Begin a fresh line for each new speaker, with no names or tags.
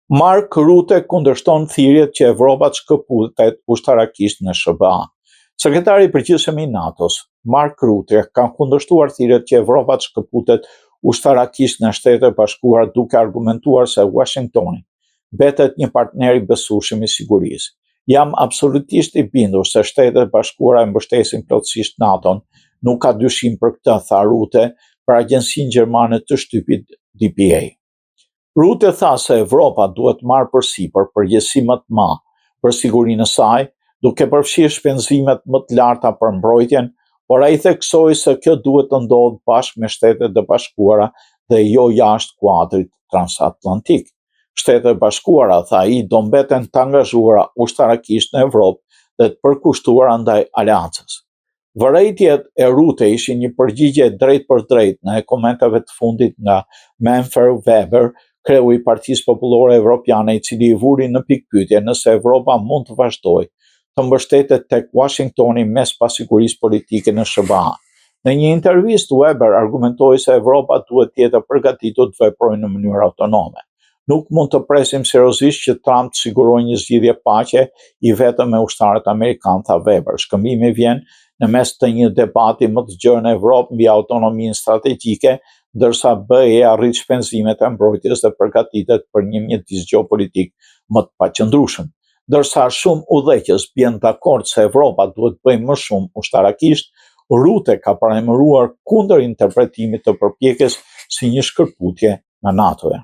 Mark Rutte kundërshton thirrjet që Evropa të shkëputet ushtarakisht në SBA. Sekretari i përgjithshëm i NATO-s, Mark Rutte, ka kundërshtuar thirrjet që Evropa të shkëputet ushtarakisht në Shtetet e Bashkuara, duke argumentuar se Washingtoni mbetet një partner i besueshëm i sigurisë. Jam absolutisht i bindur se Shtetet e Bashkuara e mbështesin plotësisht NATO-n, nuk ka dyshim për këtë, tha Rutte për agjencinë gjermane të shtypit DPA. Rutte tha se Evropa duhet marrë përsipër përgjegjësi më të madhe për sigurinë e saj, duke përfshirë shpenzimet më të larta për mbrojtjen, por ai theksoi se kjo duhet të ndodhë bashkë me Shtetet e Bashkuara dhe jo jashtë kuadrit transatlantik. Shtetet e Bashkuara, tha ai, do mbeten të angazhuara ushtarakisht në Evropë dhe të përkushtuara ndaj aleancës. Vërejtjet e Rutte ishin një përgjigje drejt për drejt në komenteve të fundit nga Manfred Weber, kreu i Partisë Popullore Evropiane, i cili i vuri në pikpyetje nëse Evropa mund të vazhdojë të mbështetet tek Washingtoni mes pasigurisë politike në SBA. Në një intervistë, Weber argumentoi se Evropa duhet të jetë e përgatitur të veprojë në mënyrë autonome. Nuk mund të presim seriozisht që Trump të sigurojë një zgjidhje paqe i vetëm me ushtarët amerikanë, tha Weber. Shkëmbimi vjen në mes të një debati më të gjerë në Evropë mbi autonominë strategjike, ndërsa BE arrit shpenzimet e mbrojtjes dhe përgatitet për një mjedis gjeopolitik më të paqëndrueshëm. Ndërsa shumë udhëheqës bien dakord se Evropa duhet bëjë më shumë ushtarakisht, Rutte ka paremëruar kundër interpretimit të përpjekjes si një shkëputje nga NATO-ja.